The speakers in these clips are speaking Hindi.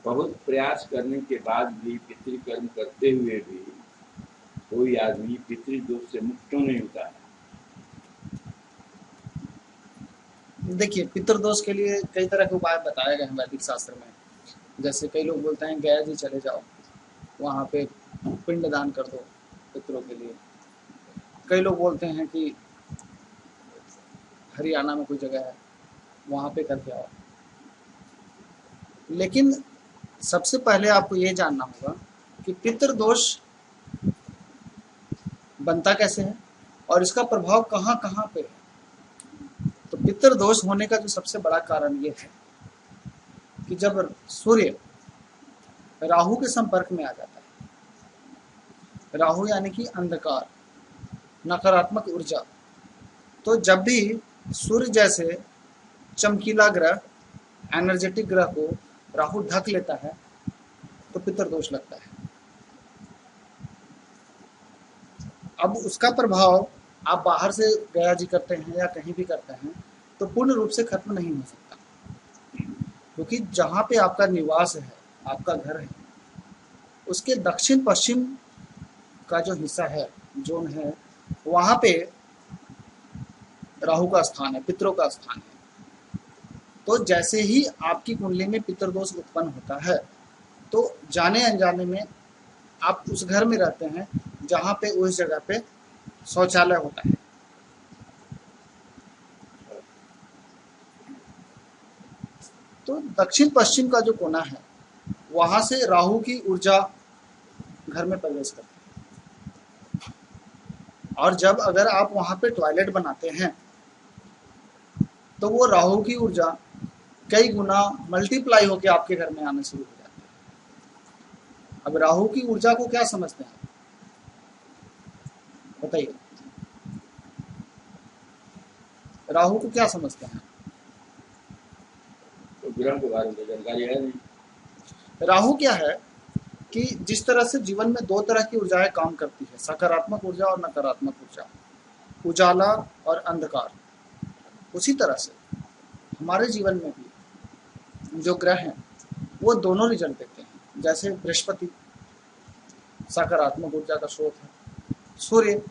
बहुत प्रयास करने के बाद भी, पितृकर्म करते हुए भी कोई आदमी पितृदोष से मुक्त क्यों नहीं होता है? देखिए, पितृदोष के लिए कई तरह के उपाय बताए गए हैं वैदिक शास्त्र में। जैसे कई लोग बोलते हैं गया जी चले जाओ, वहाँ पे पिंड दान कर दो पितरों के लिए। कई लोग बोलते हैं कि हरियाणा में कोई जगह है, वहाँ पे करके आओ। लेकिन सबसे पहले आपको ये जानना होगा कि पितृदोष बनता कैसे है और इसका प्रभाव कहाँ कहाँ पे है। तो पितृदोष होने का जो सबसे बड़ा कारण ये है कि जब सूर्य राहु के संपर्क में आ जाता है, राहु यानी कि अंधकार, नकारात्मक ऊर्जा, तो जब भी सूर्य जैसे चमकीला ग्रह, एनर्जेटिक ग्रह को राहु ढक लेता है तो पितृदोष लगता है। अब उसका प्रभाव आप बाहर से गया जी करते हैं या कहीं भी करते हैं तो पूर्ण रूप से खत्म नहीं हो सकता, क्योंकि जहाँ पे आपका निवास है, आपका घर है, उसके दक्षिण पश्चिम का जो हिस्सा है, जोन है, वहाँ पे राहु का स्थान है, पितरों का स्थान है। तो जैसे ही आपकी कुंडली में पितृदोष उत्पन्न होता है तो जाने अनजाने में आप उस घर में रहते हैं जहाँ पे उस जगह पे शौचालय होता है। तो दक्षिण पश्चिम का जो कोना है वहां से राहु की ऊर्जा घर में प्रवेश करती है, और जब अगर आप वहां पे टॉयलेट बनाते हैं तो वो राहु की ऊर्जा कई गुना मल्टीप्लाई होकर आपके घर में आना शुरू हो जाती है। अब राहु की ऊर्जा को क्या समझते हैं बताइए, राहु को क्या समझते हैं? तो ग्रह के बारे में जानकारी है नहीं। राहु क्या है कि जिस तरह से जीवन में दो तरह की ऊर्जाएं काम करती है, सकारात्मक ऊर्जा और नकारात्मक ऊर्जा, उजाला और अंधकार, उसी तरह से हमारे जीवन में भी जो ग्रह हैं वो दोनों रिजल्ट देते हैं। जैसे बृहस्पति सकारात्मक ऊर्जा का स्रोत है, सूर्य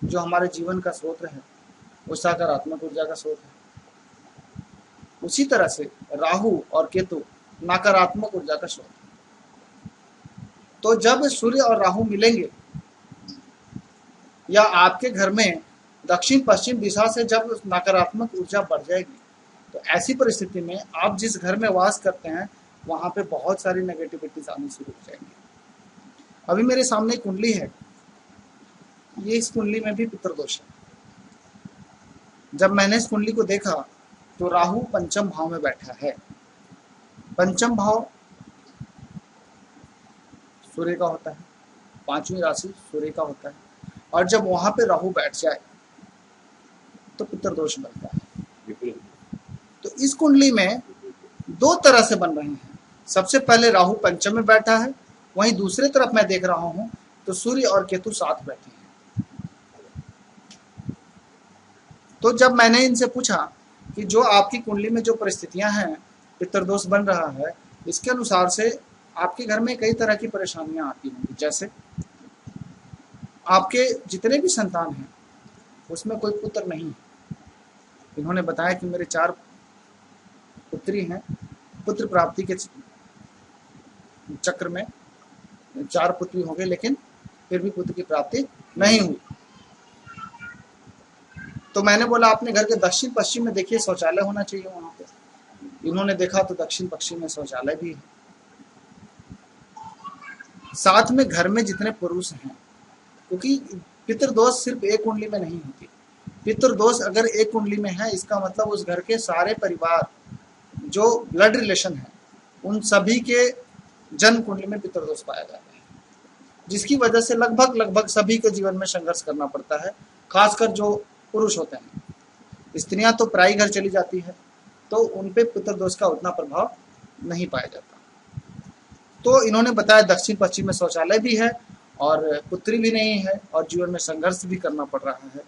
जो हमारे जीवन का स्रोत है वो सकारात्मक ऊर्जा का स्रोत है। उसी तरह से राहु और केतु नकारात्मक ऊर्जा का स्रोत है। तो जब सूर्य और राहु मिलेंगे या आपके घर में दक्षिण पश्चिम दिशा से जब नकारात्मक ऊर्जा बढ़ जाएगी तो ऐसी परिस्थिति में आप जिस घर में वास करते हैं वहां पे बहुत सारी नेगेटिविटीज आनी शुरू हो जाएंगी। अभी मेरे सामने कुंडली है, ये इस कुंडली में भी पितृदोष है। जब मैंने इस कुंडली को देखा तो राहु पंचम भाव में बैठा है। पंचम भाव सूर्य का होता है, पांचवी राशि सूर्य का होता है, और जब वहां पे राहु बैठ जाए तो पितृदोष बनता है। तो इस कुंडली में दो तरह से बन रहे हैं। सबसे पहले राहु पंचम में बैठा है, वहीं दूसरी तरफ मैं देख रहा हूं तो सूर्य और केतु साथ बैठे हैं। तो जब मैंने इनसे पूछा कि जो आपकी कुंडली में जो परिस्थितियां हैं, पितृदोष बन रहा है, इसके अनुसार से आपके घर में कई तरह की परेशानियां आती होंगी। जैसे आपके जितने भी संतान हैं उसमें कोई पुत्र नहीं है। इन्होंने बताया कि मेरे 4 पुत्री हैं, पुत्र प्राप्ति के चक्र में 4 पुत्री हो गए, लेकिन फिर भी पुत्र की प्राप्ति नहीं हुई। तो मैंने बोला अपने घर के दक्षिण पश्चिम में देखिए शौचालय होना चाहिए वहां पे। इन्होंने देखा तो दक्षिण पश्चिम में शौचालय भी है। साथ में घर में जितने पुरुष हैं, क्योंकि पितृदोष सिर्फ एक कुंडली में नहीं होती। पितृदोष अगर एक कुंडली में है इसका मतलब उस घर के सारे परिवार जो ब्लड रिलेशन है उन सभी के जन्म कुंडली में पितृदोष पाया जाता है, जिसकी वजह से लगभग सभी के जीवन में संघर्ष करना पड़ता है। खासकर जो पुरुष होते हैं, स्त्रियां तो पराई घर चली जाती है तो उन पे पितृदोष का उतना प्रभाव नहीं पाया जाता। तो इन्होंने बताया दक्षिण पश्चिम में शौचालय भी है और पुत्री भी नहीं है और जीवन में संघर्ष भी करना पड़ रहा है।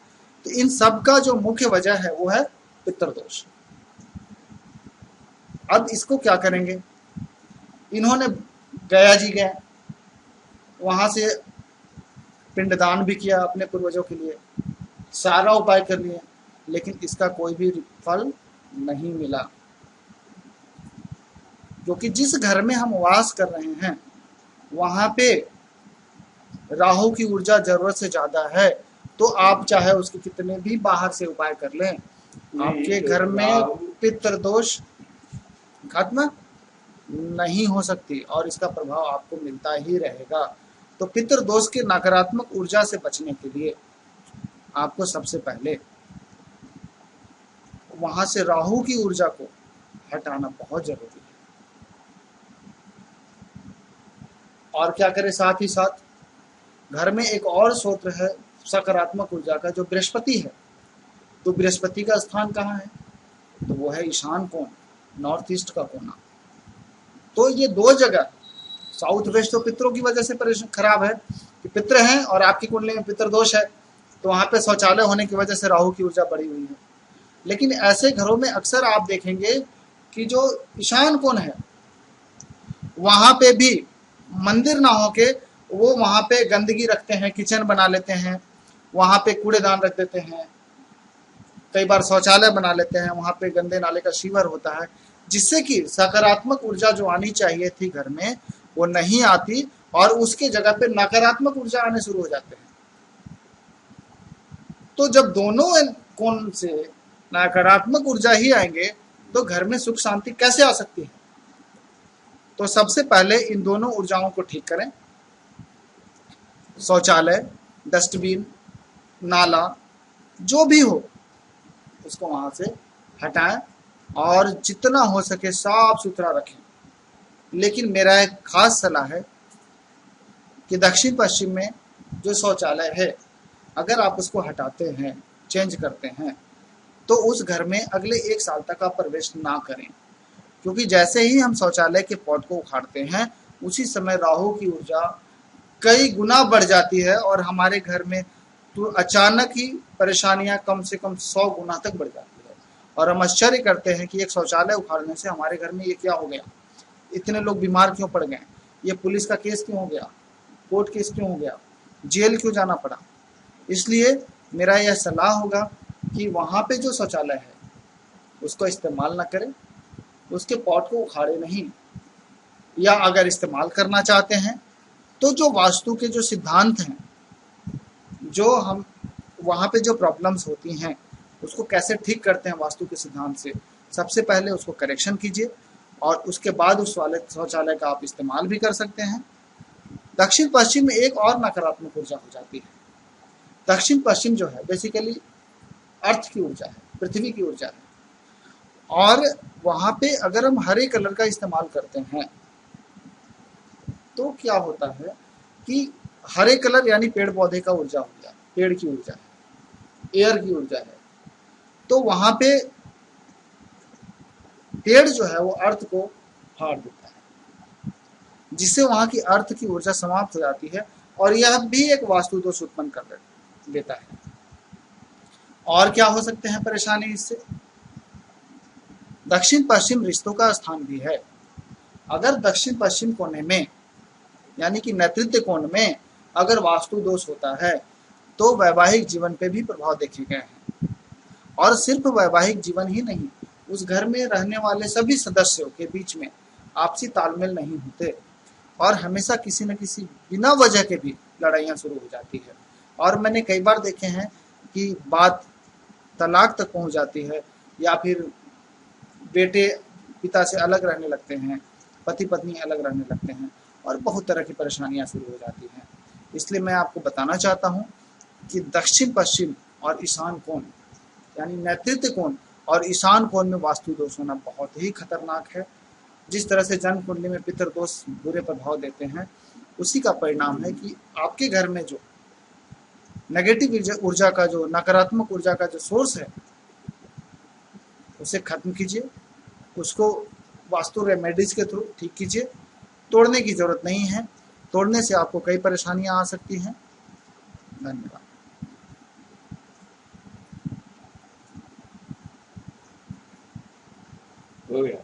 तो इन सब का जो मुख्य वजह है वो है पितृदोष। अब इसको क्या करेंगे? इन्होंने गया जी गए, वहां से पिंडदान भी किया अपने पूर्वजों के लिए, सारा उपाय कर लिए, लेकिन इसका कोई भी फल नहीं मिला। क्योंकि जिस घर में हम वास कर रहे हैं वहां पे राहु की ऊर्जा जरूरत से ज्यादा है, तो आप चाहे उसके कितने भी बाहर से उपाय कर लें, आपके घर में पितृदोष खत्म नहीं हो सकती और इसका प्रभाव आपको मिलता ही रहेगा। तो पितृदोष के नकारात्मक ऊर्जा से बचने के लिए आपको सबसे पहले वहां से राहु की ऊर्जा को हटाना बहुत जरूरी है। और क्या करें, साथ ही साथ घर में एक और स्रोत है सकारात्मक ऊर्जा का, जो बृहस्पति है। तो बृहस्पति का स्थान कहाँ है? तो वो है ईशान कोण, नॉर्थ ईस्ट का कोना। तो ये दो जगह, साउथ वेस्ट तो पितरों की वजह से खराब है कि पितृ हैं और आपकी कुंडली में पितृदोष है, तो वहां पे शौचालय होने की वजह से राहु की ऊर्जा बढ़ी हुई है। लेकिन ऐसे घरों में अक्सर आप देखेंगे कि जो ईशान कोण है वहां पे भी मंदिर ना होके वो वहां पे गंदगी रखते हैं, किचन बना लेते हैं, वहां पे कूड़ेदान रख देते हैं, कई बार शौचालय बना लेते हैं, वहां पे गंदे नाले का सीवर होता है, जिससे कि सकारात्मक ऊर्जा जो आनी चाहिए थी घर में वो नहीं आती और उसके जगह पे नकारात्मक ऊर्जा आने शुरू हो जाते हैं। तो जब दोनों कोण से नकारात्मक ऊर्जा ही आएंगे तो घर में सुख शांति कैसे आ सकती है? तो सबसे पहले इन दोनों ऊर्जाओं को ठीक करें। शौचालय, डस्टबिन, नाला जो भी हो उसको वहां से हटाएं और जितना हो सके साफ सुथरा रखें। लेकिन मेरा एक खास सलाह है कि दक्षिण पश्चिम में जो शौचालय है अगर आप उसको हटाते हैं, चेंज करते हैं, तो उस घर में अगले 1 साल तक आप प्रवेश ना करें। क्योंकि जैसे ही हम शौचालय के पॉट को उखाड़ते हैं उसी समय राहु की ऊर्जा कई गुना बढ़ जाती है और हमारे घर में तो अचानक ही परेशानियां कम से कम 100 गुना तक बढ़ जाती है। और हम आश्चर्य करते हैं कि एक शौचालय उखाड़ने से हमारे घर में ये क्या हो गया, इतने लोग बीमार क्यों पड़ गए, ये पुलिस का केस क्यों हो गया, कोर्ट केस क्यों हो गया, जेल क्यों जाना पड़ा। इसलिए मेरा यह सलाह होगा कि वहां पे जो शौचालय है उसको इस्तेमाल ना करें, उसके पॉट को उखाड़े नहीं, या अगर इस्तेमाल करना चाहते हैं तो जो वास्तु के जो सिद्धांत हैं, जो हम वहाँ पे जो प्रॉब्लम्स होती हैं उसको कैसे ठीक करते हैं वास्तु के सिद्धांत से, सबसे पहले उसको करेक्शन कीजिए और उसके बाद उस वाले शौचालय का आप इस्तेमाल भी कर सकते हैं। दक्षिण पश्चिम में एक और नकारात्मक ऊर्जा हो जाती है। दक्षिण पश्चिम जो है बेसिकली अर्थ की ऊर्जा है, पृथ्वी की ऊर्जा है, और वहाँ पे अगर हम हरे कलर का इस्तेमाल करते हैं तो क्या होता है कि हरे कलर यानी पेड़ पौधे का ऊर्जा हो गया, पेड़ की ऊर्जा है, एयर की ऊर्जा है। तो वहां पे पेड़ जो है वो अर्थ को फाड़ देता है, जिससे वहां की अर्थ की ऊर्जा समाप्त हो जाती है और यह भी एक वास्तु दोष उत्पन्न कर देता है। और क्या हो सकते हैं परेशानी इससे? दक्षिण पश्चिम रिश्तों का स्थान भी है। अगर दक्षिण पश्चिम कोने में यानी कि नेतृत्व कोण में अगर वास्तु दोष होता है तो वैवाहिक जीवन पे भी प्रभाव देखे गए हैं। और सिर्फ वैवाहिक जीवन ही नहीं, उस घर में रहने वाले सभी सदस्यों के बीच में आपसी तालमेल नहीं होते और हमेशा किसी न किसी बिना वजह के भी लड़ाइयाँ शुरू हो जाती है। और मैंने कई बार देखे हैं कि बात तलाक तक पहुंच जाती है, या फिर बेटे पिता से अलग रहने लगते हैं, पति पत्नी अलग रहने लगते हैं और बहुत तरह की परेशानियां शुरू हो जाती हैं। इसलिए मैं आपको बताना चाहता हूं कि दक्षिण पश्चिम और ईशान कोण यानी नेतृत्व कोण और ईशान कोण में वास्तु दोष होना बहुत ही खतरनाक है। जिस तरह से जन्म कुंडली में पितृ दोष बुरे प्रभाव देते हैं, उसी का परिणाम है कि आपके घर में जो नेगेटिव ऊर्जा का, जो नकारात्मक ऊर्जा का जो सोर्स है उसे खत्म कीजिए, उसको वास्तु रेमेडीज के थ्रू ठीक कीजिए। तोड़ने की जरूरत नहीं है, तोड़ने से आपको कई परेशानियां आ सकती हैं। धन्यवाद। हो गया।